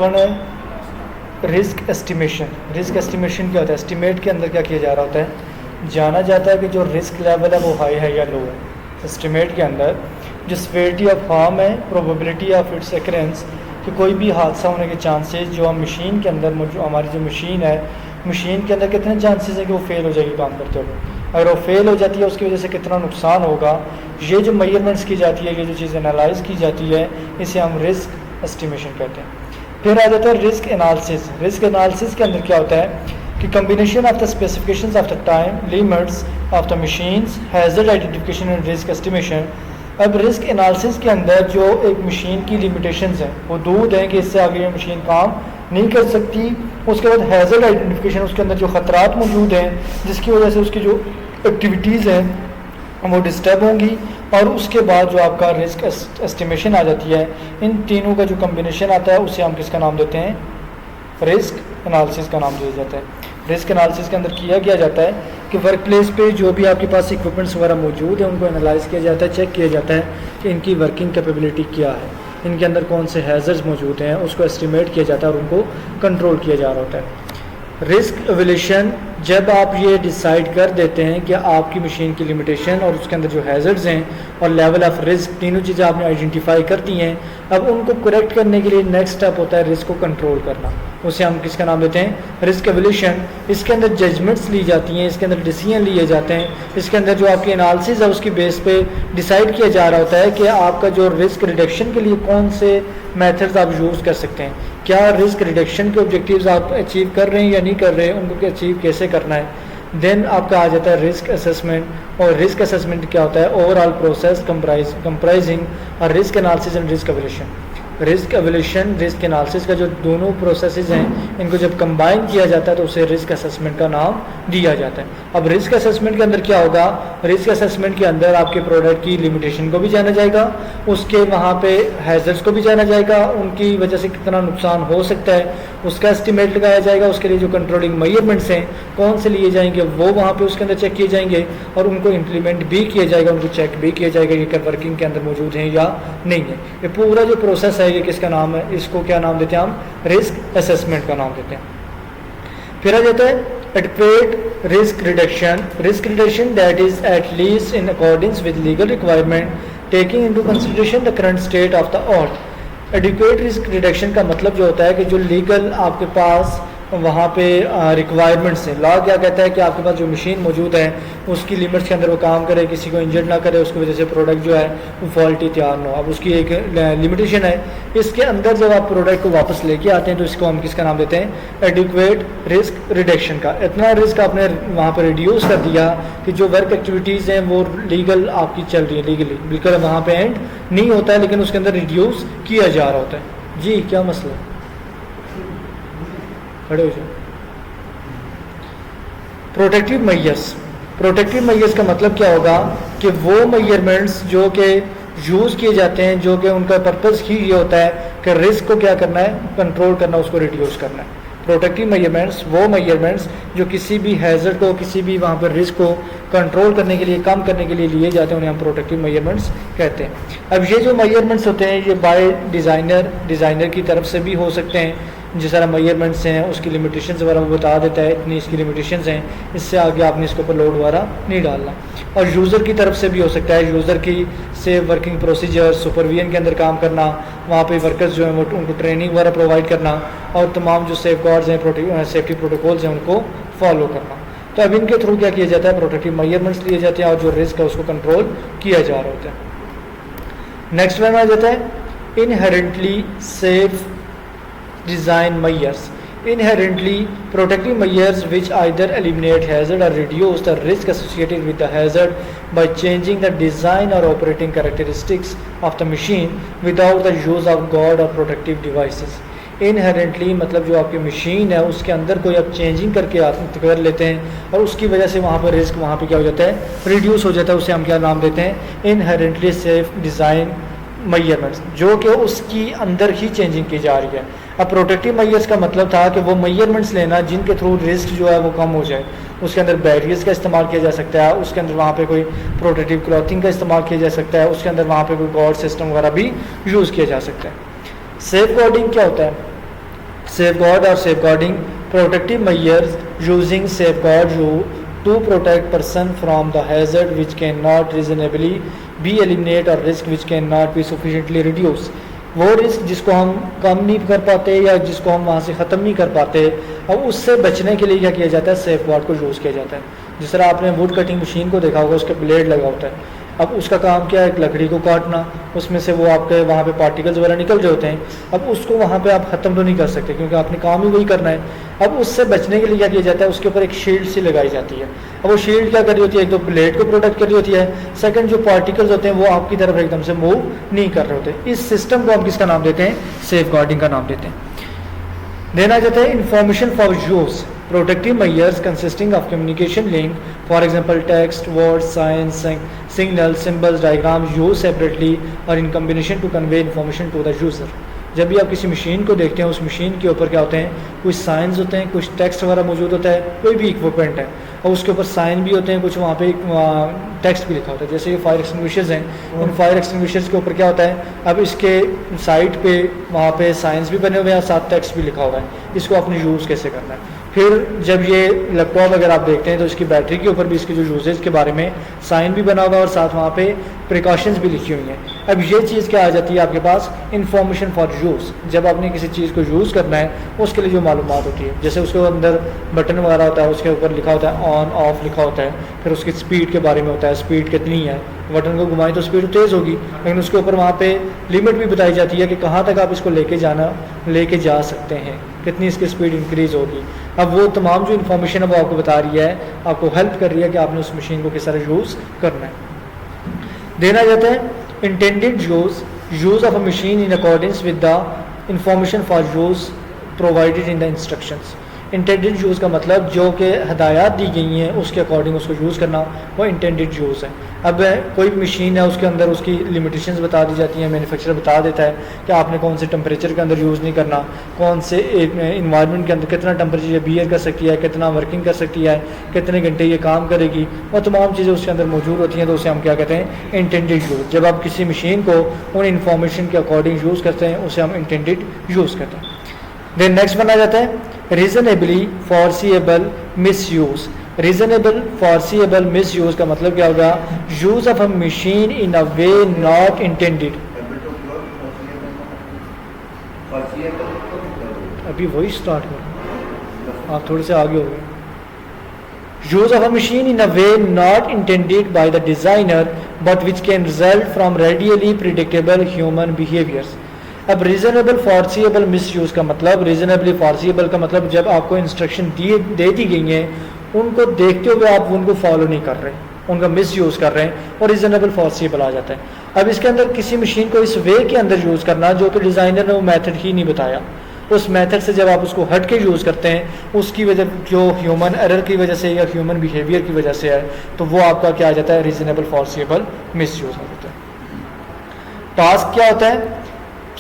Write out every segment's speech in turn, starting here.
One है risk estimation. Risk estimation क्या होता है? एस्टिमेट के अंदर क्या किया जा रहा होता है, जाना जाता है कि जो रिस्क लेवल है वो हाई है या लो है। एस्टिमेट के अंदर जो सिवियरिटी ऑफ हार्म है, प्रोबेबिलिटी ऑफ इट्स एक्रेंस, कि कोई भी हादसा होने के चांसेस जो हम मशीन के अंदर, जो हमारी जो मशीन है, मशीन के अंदर कितने चांसेस है कि वो फेल हो जाएगी काम करते हुए। अगर वो फेल हो जाती है उसकी वजह से कितना नुकसान होगा, ये जो मेजरमेंट्स की जाती है, ये जो चीज़ एनालाइज की जाती है, इसे हम रिस्क एस्टिमेशन कहते हैं। फिर आ जाता है रिस्क एनालिसिस। रिस्क एनालिसिस के अंदर क्या होता है कि combination of the specifications of the time limits of the machines, hazard identification and risk estimation. अब रिस्क एनालिसिस के अंदर जो एक मशीन की लिमिटेशंस हैं, वो दूर हैं कि इससे आगे ये मशीन काम नहीं कर सकती। उसके बाद हैज़र्ड आइडेंटिफिकेशन, उसके अंदर जो ख़तरात मौजूद हैं जिसकी वजह से उसकी जो एक्टिविटीज़ हैं वो डिस्टर्ब होंगी। और उसके बाद जो आपका रिस्क एस्टिमेशन आ जाती है, इन तीनों का जो कम्बिनेशन आता है उसे हम किसका नाम देते हैं? रिस्क एनालिसिस का नाम दिया जाता है। रिस्क एनालिसिस के अंदर किया जाता है कि वर्क प्लेस पे जो भी आपके पास इक्विपमेंट्स वगैरह मौजूद है उनको एनालाइज किया जाता है, चेक किया जाता है कि इनकी वर्किंग कैपेबिलिटी क्या है, इनके अंदर कौन से हैज़र्ड्स मौजूद हैं, उसको एस्टिमेट किया जाता है और उनको कंट्रोल किया जा रहा होता है। रिस्क एवेल्यूशन, जब आप ये डिसाइड कर देते हैं कि आपकी मशीन की लिमिटेशन और उसके अंदर जो हैज़र्ड्स हैं और लेवल ऑफ रिस्क, तीनों चीज़ें आपने आइडेंटिफाई कर दी हैं, अब उनको करेक्ट करने के लिए नेक्स्ट स्टेप होता है रिस्क को कंट्रोल करना। उसे हम किसका नाम देते हैं? Risk evaluation. इसके अंदर जजमेंट्स ली जाती हैं, इसके अंदर डिसीजन लिए जाते हैं, इसके अंदर जो आपकी एनालिसिस है उसकी बेस पे डिसाइड किया जा रहा होता है कि आपका जो रिस्क रिडक्शन के लिए कौन से मेथड्स आप यूज़ कर सकते हैं, क्या रिस्क रिडक्शन के ऑब्जेक्टिव्स आप अचीव कर रहे हैं या नहीं कर रहे हैं, उनको अचीव कैसे करना है। देन आपका आ जाता है रिस्क असेसमेंट। और रिस्क असेसमेंट क्या होता है? ओवरऑल प्रोसेस कंप्राइजिंग और risk analysis and risk evaluation. Risk evaluation, risk analysis का जो दोनों प्रोसेसेस हैं, इनको जब कंबाइन किया जाता है तो उसे रिस्क असेसमेंट का नाम दिया जाता है। अब रिस्क असेसमेंट के अंदर क्या होगा? रिस्क असेसमेंट के अंदर आपके प्रोडक्ट की लिमिटेशन को भी जाना जाएगा, उसके वहाँ पे हैज़र्ड्स को भी जाना जाएगा, उनकी वजह से कितना नुकसान हो सकता है उसका एस्टिमेट लगाया जाएगा। उसके लिए जो कंट्रोलिंग मेजरमेंट्स हैं कौन से लिए जाएंगे वो वहाँ पे उसके अंदर चेक किए जाएंगे और उनको इम्प्लीमेंट भी किया जाएगा, उनको चेक भी किया जाएगा कि क्या वर्किंग के अंदर मौजूद हैं या नहीं है। ये पूरा जो प्रोसेस है ये किसका नाम है? इसको क्या नाम देते हैं हम? रिस्क असेसमेंट का नाम देते हैं। फिर आ जाता है adequate risk reduction. Risk reduction that is at least in according with legal requirement taking into consideration the current state of the art. Adequate risk reduction का मतलब जो होता है कि जो लीगल आपके पास वहाँ पे रिक्वायरमेंट्स हैं। लॉ क्या कहता है कि आपके पास जो मशीन मौजूद है उसकी लिमिट्स के अंदर वो काम करे, किसी को इंजर्ड ना करे, उसकी वजह से प्रोडक्ट जो है वो फॉल्टी तैयार ना हो। अब उसकी एक लिमिटेशन है, इसके अंदर जब आप प्रोडक्ट को वापस लेके आते हैं तो इसको हम किसका नाम देते हैं? एडिक्वेट रिस्क रिडक्शन का। इतना रिस्क आपने वहाँ पर रिड्यूस कर दिया कि जो वर्क एक्टिविटीज़ हैं वो लीगल आपकी चल रही है, लीगली बिल्कुल वहाँ पर एंड नहीं होता है, लेकिन उसके अंदर रिड्यूस किया जा रहा होता है। जी क्या मसला है? खड़े हो जाओ। Protective measures. प्रोटेक्टिव मेजर्स का मतलब क्या होगा कि वो मेजरमेंट्स जो कि यूज़ किए जाते हैं, जो कि उनका पर्पस ही ये होता है कि रिस्क को क्या करना है? कंट्रोल करना, उसको रिड्यूस करना है। प्रोटेक्टिव मेजरमेंट्स वो मेजरमेंट्स जो किसी भी हैज़र्ड को, किसी भी वहाँ पर रिस्क को कंट्रोल करने के लिए, कम करने के लिए लिए जाते हैं, उन्हें हम प्रोटेक्टिव मेजरमेंट्स कहते हैं। अब ये जो मेजरमेंट्स होते हैं ये बाय डिज़ाइनर की तरफ से भी हो सकते हैं। जिस तरह मेजरमेंट्स हैं उसकी लिमिटेशंस वगैरह वो बता देता है, इतनी इसकी लिमिटेशंस हैं, इससे आगे आपने इसके ऊपर लोड वगैरह नहीं डालना। और यूज़र की तरफ से भी हो सकता है, यूज़र की से वर्किंग प्रोसीजर, सुपरविजन के अंदर काम करना, वहाँ पे वर्कर्स जो हैं वो उनको ट्रेनिंग वगैरह प्रोवाइड करना और तमाम जो सेफ गार्ड्स हैं, सेफ्टी प्रोटोकॉल्स हैं उनको फॉलो करना। तो अब इनके थ्रू क्या किया जाता है? प्रोटेक्टिव मेजरमेंट्स लिए जाते हैं और जो रिस्क है उसको कंट्रोल किया जा रहा होता है। नेक्स्ट वन आ जाता है inherently safe design measures. Inherently protective measures which either eliminate hazard or reduce the risk associated with the hazard by changing the design or operating characteristics of the machine without the use of guard or protective devices. Inherently मतलब जो आपकी machine है उसके अंदर कोई आप changing करके आप कर लेते हैं और उसकी वजह से वहाँ पर रिस्क वहाँ पे क्या हो जाता है? रिड्यूस हो जाता है। उसे हम क्या नाम देते हैं? इनहेरेंटली सेफ डिज़ाइन मेजरमेंट्स, जो कि उसकी अंदर ही चेंजिंग की जा रही है। अब प्रोटेक्टिव मेजर्स का मतलब था कि वो मेजरमेंट्स लेना जिनके थ्रू रिस्क जो है वो कम हो जाए। उसके अंदर बैरियर्स का इस्तेमाल किया जा सकता है, उसके अंदर वहाँ पे कोई प्रोटेक्टिव क्लॉथिंग का इस्तेमाल किया जा सकता है, उसके अंदर वहाँ पे कोई गार्ड सिस्टम वगैरह भी यूज़ किया जा सकता है। सेफ गार्डिंग क्या होता है? safeguard or safeguarding protective measures using safeguard to protect person from the hazard which cannot reasonably be eliminated or risk which cannot be sufficiently reduced. वो रिस्क जिसको हम कम नहीं कर पाते या जिसको हम वहाँ से ख़त्म नहीं कर पाते, अब उससे बचने के लिए क्या किया जाता है, सेफ गार्ड को यूज़ किया जाता है। जिस तरह आपने वुड कटिंग मशीन को देखा होगा, उसके ब्लेड लगा होता है। अब उसका काम क्या है, एक लकड़ी को काटना, उसमें से वो आपके वहाँ पे पार्टिकल्स वगैरह निकल रहे होते हैं। अब उसको वहाँ पे आप ख़त्म तो नहीं कर सकते क्योंकि आपने काम ही वही करना है। अब उससे बचने के लिए क्या किया जाता है, उसके ऊपर एक शील्ड सी लगाई जाती है। अब वो शील्ड क्या कर रही होती है, एक तो ब्लेड को प्रोटेक्ट कर रही होती है, सेकंड जो पार्टिकल्स होते हैं वो आपकी तरफ एकदम से मूव नहीं कर रहे होते। इस सिस्टम को हम किसका नाम देते हैं, सेफ गार्डिंग का नाम देते हैं। देना जाता है information for use, protective measures consisting of communication link, for example text, words, signs, signals, symbols, diagrams used separately or in combination to convey information to the user. जब भी आप किसी मशीन को देखते हैं, उस मशीन के ऊपर क्या होते हैं, कुछ साइंस होते हैं, कुछ टेक्स्ट वगैरह मौजूद होता है, कोई भी इक्विपमेंट है और उसके ऊपर साइन भी होते हैं, कुछ वहाँ पे टेक्स्ट भी लिखा होता है। जैसे ये फायर एक्सटिंग्विशर्स हैं, उन फायर एक्सटिंग्विशर्स के ऊपर क्या होता है, अब इसके साइड पे वहाँ पे साइंस भी बने हुए हैं, साथ टेक्स्ट भी लिखा हुआ है। इसको आपने यूज़ कैसे करना है। फिर जब ये लैपटॉप अगर आप देखते हैं तो इसकी बैटरी के ऊपर भी इसके जो यूजेज के बारे में साइन भी बना हुआ है और साथ वहाँ पे प्रिकॉशंस भी लिखी हुई हैं। अब ये चीज़ क्या आ जाती है आपके पास, इंफॉर्मेशन फॉर यूज़। जब आपने किसी चीज़ को यूज़ करना है उसके लिए जो मालूमात होती है, जैसे उसके अंदर बटन वगैरह होता है, उसके ऊपर लिखा होता है ऑन ऑफ लिखा होता है, फिर उसकी स्पीड के बारे में होता है, स्पीड कितनी है, बटन को घुमाएं तो स्पीड तेज़ होगी, लेकिन उसके ऊपर वहाँ पे लिमिट भी बताई जाती है कि कहाँ तक आप इसको लेके जा सकते हैं, कितनी इसकी स्पीड इंक्रीज़ होगी। अब वो तमाम जो इन्फॉर्मेशन है वो आपको बता रही है, आपको हेल्प कर रही है कि आपने उस मशीन को किस तरह यूज़ करना है। देना जाता है intended use of a machine in accordance with the information for use provided in the instructions. Intended use का मतलब जो कि हदायत दी गई हैं उसके अकॉर्डिंग उसको यूज़ करना, वो इंटेंडेड यूज़ है। अब कोई मशीन है उसके अंदर उसकी लिमिटेशंस बता दी जाती हैं, मैन्युफैक्चरर बता देता है कि आपने कौन से टेम्परेचर के अंदर यूज़ नहीं करना, कौन से इन्वायरमेंट के अंदर कितना टेम्परेचर ये बियर कर सकती है, कितना वर्किंग कर सकती है, कितने घंटे ये काम करेगी, और तमाम चीज़ें उसके अंदर मौजूद होती हैं। तो उसे हम क्या कहते हैं, इंटेंडेड यूज़। जब आप किसी मशीन को उन इन्फॉर्मेशन के अकॉर्डिंग यूज़ करते हैं उसे हम इंटेंडेड यूज़ करते हैं। देन नेक्स्ट बना जाता है रीजनेबली फॉरसीएबल मिसयूज़। रीजनेबल फॉरसीएबल मिसयूज़ का मतलब क्या होगा, use of a machine in a way not intended. अभी वही स्टार्ट करो, आप थोड़े से आगे हो गए। Use of a machine in a way not intended by the designer but which can result from radially predictable human behaviours. अब रीजनेबल फॉरसीएबल मिसयूज़ का मतलब, रीजनेबली फॉरसीएबल का मतलब जब आपको इंस्ट्रक्शन दे दी गई हैं उनको देखते हुए आप उनको फॉलो नहीं कर रहे, उनका मिसयूज़ कर रहे हैं, और रीजनेबल फॉरसीएबल आ जाता है। अब इसके अंदर किसी मशीन को इस वे के अंदर यूज़ करना जो कि डिज़ाइनर ने वो मेथड ही नहीं बताया, उस मेथड से जब आप उसको हट के यूज़ करते हैं उसकी वजह जो ह्यूमन एरर की वजह से या ह्यूमन बिहेवियर की वजह से है, तो वो आपका क्या आ जाता है, रीजनेबल फॉरसीएबल मिसयूज़ हो जाता है। टास्क क्या होता है,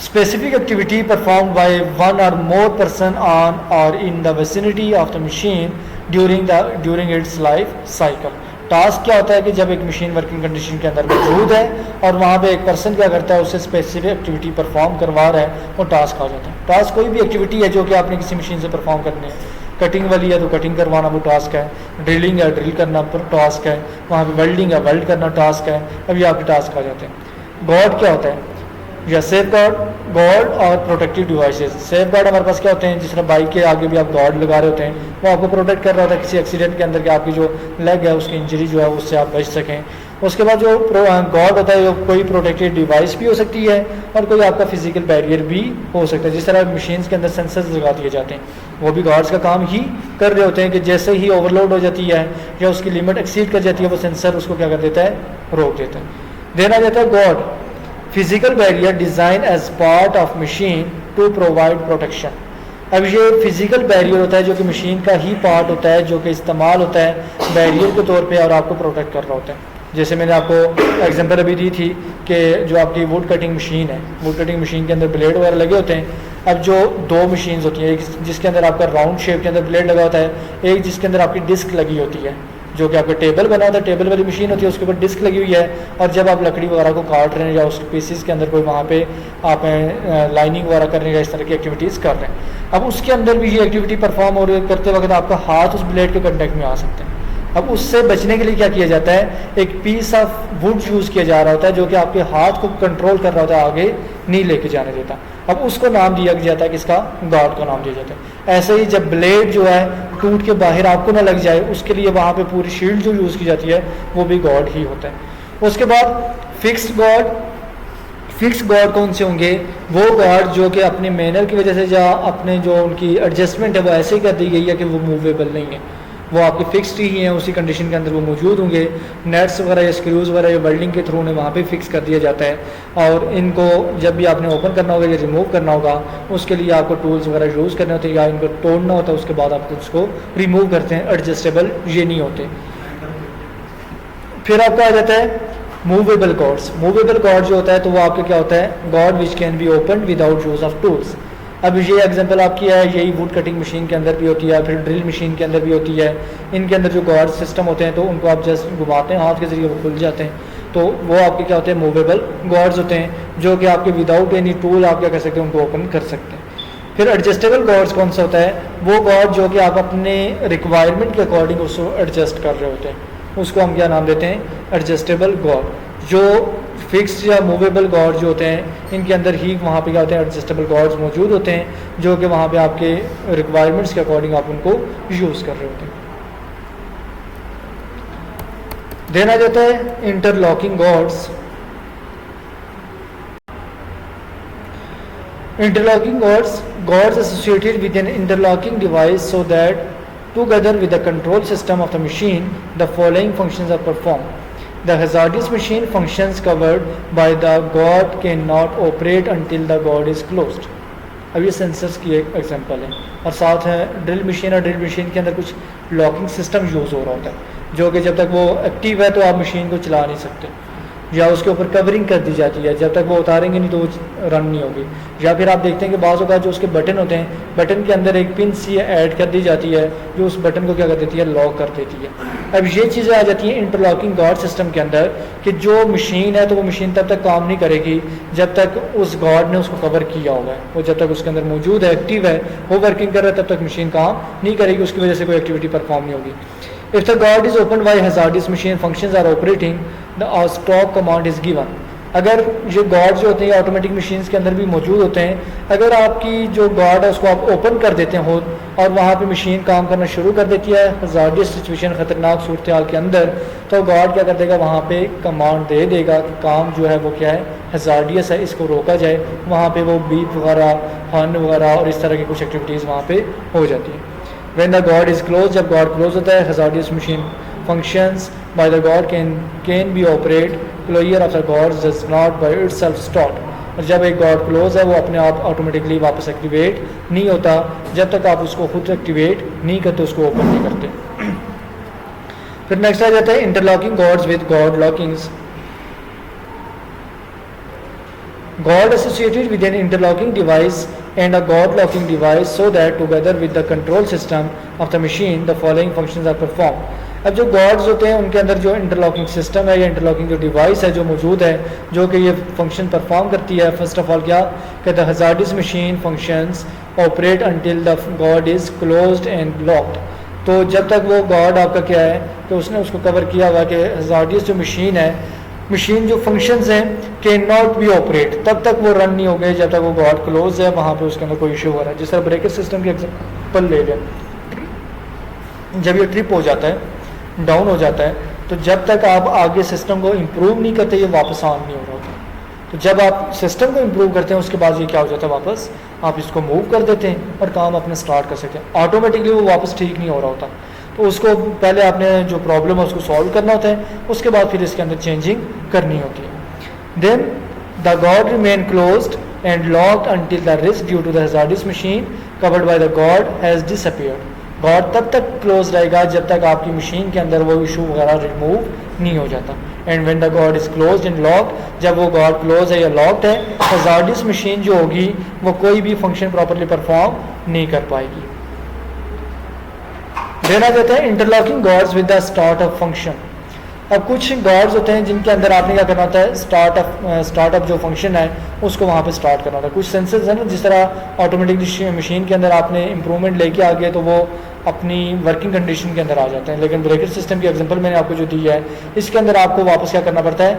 specific activity performed by one or more person on or in the vicinity of the machine during its life cycle। Task क्या होता है कि जब एक मशीन वर्किंग कंडीशन के अंदर मौजूद है और वहाँ पे एक पर्सन क्या करता है, उससे स्पेसिफिक एक्टिविटी परफॉर्म करवा रहा है, वो टास्क आ जाता है। टास्क कोई भी एक्टिविटी है जो कि आपने किसी मशीन से परफॉर्म करनी है। कटिंग वाली है तो कटिंग करवाना वो टास्क है, ड्रिलिंग है ड्रिल करना टास्क है, वहाँ पे वेल्डिंग है वेल्ड करना टास्क है। अभी आपके टास्क आ जाते हैं। गॉड क्या होता है, या सेफ गार्ड और प्रोटेक्टिव डिवाइसेस। सेफ गार्ड हमारे पास क्या होते हैं, जिस तरह बाइक के आगे भी आप गार्ड लगा रहे होते हैं, वो आपको प्रोटेक्ट कर रहा होता है किसी एक्सीडेंट के अंदर कि आपकी जो लेग है उसकी इंजरी जो है उससे आप बच सकें। उसके बाद जो गार्ड होता है वो कोई प्रोटेक्टिव डिवाइस भी हो सकती है और कोई आपका फिजिकल बैरियर भी हो सकता है। जिस तरह मशीन्स के अंदर सेंसर्स लगा दिए जाते हैं, वो भी गार्ड्स का काम ही कर रहे होते हैं कि जैसे ही ओवरलोड हो जाती है या उसकी लिमिट एक्सीड कर जाती है, वो सेंसर उसको क्या कर देता है, रोक देता है। देना जाता है guard physical barrier design as part of machine to provide protection. अब ये फिजिकल बैरियर होता है जो कि मशीन का ही पार्ट होता है, जो कि इस्तेमाल होता है बैरियर के तौर पे और आपको प्रोटेक्ट कर रहा होता है। जैसे मैंने आपको एग्जांपल अभी दी थी कि जो आपकी वुड कटिंग मशीन है, वुड कटिंग मशीन के अंदर ब्लेड वगैरह लगे होते हैं। अब जो दो मशीन्स होती हैं, एक जिसके अंदर आपका राउंड शेप के अंदर ब्लेड लगा होता है, एक जिसके अंदर आपकी डिस्क लगी होती है, जो कि आपका टेबल बना होता है, टेबल वाली मशीन होती है, उसके ऊपर डिस्क लगी हुई है, और जब आप लकड़ी वगैरह को काट रहे हैं या उस पीसीस के अंदर कोई वहाँ पे आप लाइनिंग वगैरह करने का इस तरह की एक्टिविटीज़ कर रहे हैं, अब उसके अंदर भी ये एक्टिविटी परफॉर्म हो रही करते वक्त आपका हाथ उस ब्लेड के कंटेक्ट में आ सकते हैं। अब उससे बचने के लिए क्या किया जाता है, एक पीस ऑफ वुड यूज़ किया जा रहा होता है जो कि आपके हाथ को कंट्रोल कर रहा होता है, आगे नहीं लेके जाने देता। अब उसको नाम दिया जाता है, किसका, गार्ड का नाम दिया जाता है। ऐसे ही जब ब्लेड जो है टूट के बाहर आपको ना लग जाए, उसके लिए वहाँ पे पूरी शील्ड जो यूज़ की जाती है वो भी गार्ड ही होता है। उसके बाद फिक्स्ड गार्ड, फिक्स गार्ड कौन से होंगे, वो गार्ड जो कि अपने मैनर की वजह से या अपने जो उनकी एडजस्टमेंट है वो ऐसे ही कर दी गई है कि वो मूवेबल नहीं है, वो आपके फिक्स्ड ही हैं, उसी कंडीशन के अंदर वो मौजूद होंगे। नेट्स वगैरह या स्क्रूज़ वगैरह या वेल्डिंग के थ्रू उन्हें वहाँ पे फिक्स कर दिया जाता है, और इनको जब भी आपने ओपन करना होगा या रिमूव करना होगा उसके लिए आपको टूल्स वगैरह यूज़ करने होते हैं या इनको तोड़ना होता है, उसके बाद आप उसको रिमूव करते हैं। एडजस्टेबल ये नहीं होते। फिर आपका आ जाता है मूवेबल गार्ड्स। मूवेबल गार्ड जो होता है तो वो आपका क्या होता है, guard which can be open without use of tools. अब ये एग्जांपल आपकी है, यही वुड कटिंग मशीन के अंदर भी होती है, फिर ड्रिल मशीन के अंदर भी होती है। इनके अंदर जो गार्ड सिस्टम होते हैं तो उनको आप जस्ट घुमाते हैं हाथ के ज़रिए, वो खुल जाते हैं, तो वो आपके क्या होते हैं, मूवेबल गार्ड्स होते हैं जो कि आपके विदाउट एनी टूल आप क्या कर सकते हैं, उनको ओपन कर सकते हैं। फिर एडजस्टेबल गार्ड्स कौन सा होता है, वो गार्ड जो कि आप अपने रिक्वायरमेंट के अकॉर्डिंग उसको एडजस्ट कर रहे होते हैं, उसको हम क्या नाम देते हैं, एडजस्टेबल गार्ड। जो फिक्स्ड या मूवेबल गार्ड जो होते हैं इनके अंदर ही वहाँ पे क्या होते हैं, एडजस्टेबल गार्ड्स मौजूद होते हैं जो कि वहाँ पे आपके रिक्वायरमेंट्स के अकॉर्डिंग आप उनको यूज़ कर रहे होते हैं। देन आ जाता है interlocking guards. Interlocking guards, guards associated with an interlocking device so that together with the control system of the machine the following functions are performed. The hazardous machine functions covered by the guard cannot operate until the guard is closed. अब ये sensors की एक example है, और साथ है drill machine, और drill machine के अंदर कुछ लॉकिंग सिस्टम यूज़ हो रहा होता है जो कि जब तक वो एक्टिव है तो आप मशीन को चला नहीं सकते, या उसके ऊपर कवरिंग कर दी जाती है, जब तक वो उतारेंगे नहीं तो वो रन नहीं होगी। या फिर आप देखते हैं कि बाज़ औक़ात जो उसके बटन होते हैं, बटन के अंदर एक पिन सी ऐड कर दी जाती है जो उस बटन को क्या कर देती है, लॉक कर देती है। अब ये चीज़ें आ जाती हैं इंटरलॉकिंग गार्ड सिस्टम के अंदर कि जो मशीन है तो वो मशीन तब तक काम नहीं करेगी जब तक उस गार्ड ने उसको कवर किया होगा, वो जब तक उसके अंदर मौजूद है, एक्टिव है, वो वर्किंग कर रहा है, तब तक मशीन काम नहीं करेगी, उसकी वजह से कोई एक्टिविटी परफॉर्म नहीं होगी। If the guard is opened while hazardous machine functions are operating, the stop command is given. अगर ये गार्ड जो होते हैं ऑटोमेटिक मशीन्स के अंदर भी मौजूद होते हैं, अगर आपकी जो गार्ड है उसको आप ओपन कर देते हो और वहाँ पे मशीन काम करना शुरू कर देती है हज़ार्डियस सिचुएशन, ख़तरनाक सूरत हाल के अंदर, तो गार्ड क्या कर देगा, वहाँ पे कमांड दे देगा कि काम जो है वो क्या है, हज़ार्डियस है, इसको रोका जाए। वहाँ पे वो बीप वगैरह, हॉर्न वगैरह और इस तरह की कुछ एक्टिविटीज़ वहाँ पे हो जाती हैं। When the guard is closed, जब guard close होता है, hazardous machine functions by the guard can be operate. Closure of the guard does not by itself start. और जब एक guard close है वो अपने आप ऑटोमेटिकली वापस एक्टिवेट नहीं होता जब तक आप उसको खुद एक्टिवेट नहीं करते, उसको ओपन नहीं करते। फिर नेक्स्ट आ जाता है interlocking guards with guard lockings. Guard associated with an interlocking device and a guard locking device so that together with the control system of the machine the following functions are performed. अब जो guards होते हैं उनके अंदर जो interlocking system है या interlocking जो डिवाइस है जो मौजूद है जो कि ये फंक्शन परफॉर्म करती है, फर्स्ट ऑफ ऑल क्या कहते हैं, hazardous machine functions operate until the guard is closed and locked. तो जब तक वो गार्ड आपका क्या है कि उसने उसको कवर किया हुआ कि हज़ार्डियस जो मशीन है, मशीन जो फंक्शंस हैं कैन नॉट बी ऑपरेट, तब तक वो रन नहीं हो गए जब तक वो गार्ड क्लोज है, वहाँ पे उसके अंदर कोई इशू हो रहा है। जिस तरह ब्रेकर सिस्टम के एग्जाम्पल ले लें, जब ये ट्रिप हो जाता है, डाउन हो जाता है, तो जब तक आप आगे सिस्टम को इम्प्रूव नहीं करते ये वापस ऑन नहीं हो रहा होता। तो जब आप सिस्टम को इम्प्रूव करते हैं उसके बाद ये क्या हो जाता है, वापस आप इसको मूव कर देते हैं और काम अपने स्टार्ट कर सकते हैं। ऑटोमेटिकली वो वापस ठीक नहीं हो रहा होता, तो उसको पहले आपने जो प्रॉब्लम है उसको सॉल्व करना होता है, उसके बाद फिर इसके अंदर चेंजिंग करनी होती है। Then the guard remain closed and locked until the risk due to the hazardous machine covered by the guard has disappeared. Guard तब तक क्लोज रहेगा जब तक आपकी मशीन के अंदर वो इशू वगैरह रिमूव नहीं हो जाता। And when the guard is closed and locked, जब वो गार्ड क्लोज है या लॉक्ड है, हज़ार्डियस मशीन जो होगी वो कोई भी फंक्शन प्रॉपरली परफॉर्म नहीं कर पाएगी। देना देते हैं interlocking gods with the start of function. अब कुछ गॉड्स होते हैं जिनके अंदर आपने क्या करना होता है, स्टार्टअप जो फंक्शन है उसको वहाँ पे स्टार्ट करना होता है। कुछ सेंसर्स हैं ना, जिस तरह ऑटोमेटिक मशीन के अंदर आपने इंप्रूवमेंट लेके आ गए तो वो अपनी वर्किंग कंडीशन के अंदर आ जाते हैं, लेकिन ब्रेकर सिस्टम की एग्जांपल मैंने आपको जो दी है इसके अंदर आपको वापस क्या करना पड़ता है,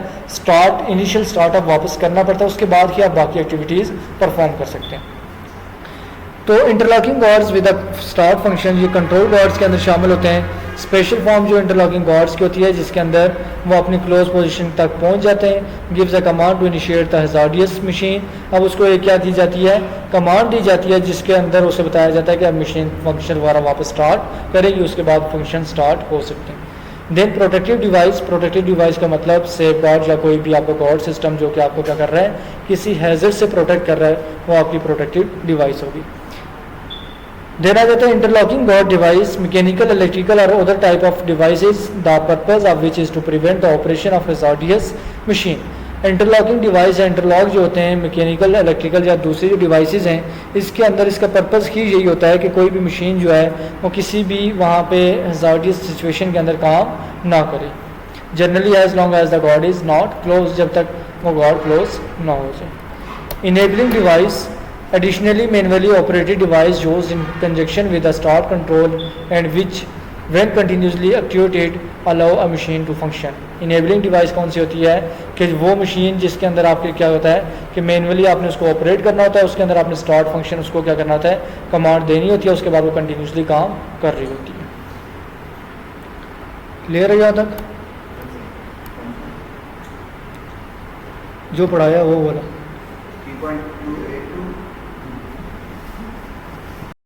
इनिशियल स्टार्टअप वापस करना पड़ता है, उसके बाद ही आप बाकी एक्टिविटीज़ परफॉर्म कर सकते हैं। तो interlocking gods with start function ये कंट्रोल गॉड्स के अंदर शामिल होते हैं। स्पेशल फॉर्म जो इंटरलॉकिंग गॉड्स की होती है जिसके अंदर वो अपनी क्लोज पोजीशन तक पहुंच जाते हैं। Gives a command to initiate the hazardous machine. अब उसको एक क्या दी जाती है, कमांड दी जाती है जिसके अंदर उसे बताया जाता है कि अब मशीन फंक्शन दोबारा वापस स्टार्ट करेगी, उसके बाद फंक्शन स्टार्ट हो सकते हैं। देन प्रोटेक्टिव डिवाइस का मतलब सेफ गार्ड या कोई भी आपका गार्ड सिस्टम जो कि आपको क्या कर रहा है, किसी हैजर्ड से प्रोटेक्ट कर रहा है, वो आपकी प्रोटेक्टिव डिवाइस होगी। देना जाता है interlocking guard device mechanical, electrical और other type of devices the purpose of which is to prevent the operation of hazardous machine. Interlocking device है, इंटरलॉक जो होते हैं मैकेनिकल, इलेक्ट्रिकल या दूसरी जो डिवाइसेस हैं, इसके अंदर इसका पर्पस ही यही होता है कि कोई भी मशीन जो है वो किसी भी वहाँ पे हजार्डियस सिचुएशन के अंदर काम ना करे। Generally as long as the guard is not close, जब तक वो गॉड क्लोज ना हो जाए। Enabling device additionally manually operated device used in conjunction with the start control and which when continuously actuated allow a machine to function। enabling device कौन सी होती है कि वो मशीन जिसके अंदर आपके क्या होता है कि मैनुअली आपने उसको ऑपरेट करना होता है, उसके अंदर आपने स्टार्ट फंक्शन उसको क्या करना होता है, कमांड देनी होती है, उसके बाद वो कंटिन्यूसली काम कर रही होती है। क्लियर है यहाँ तक? जो पढ़ाया वो बोला।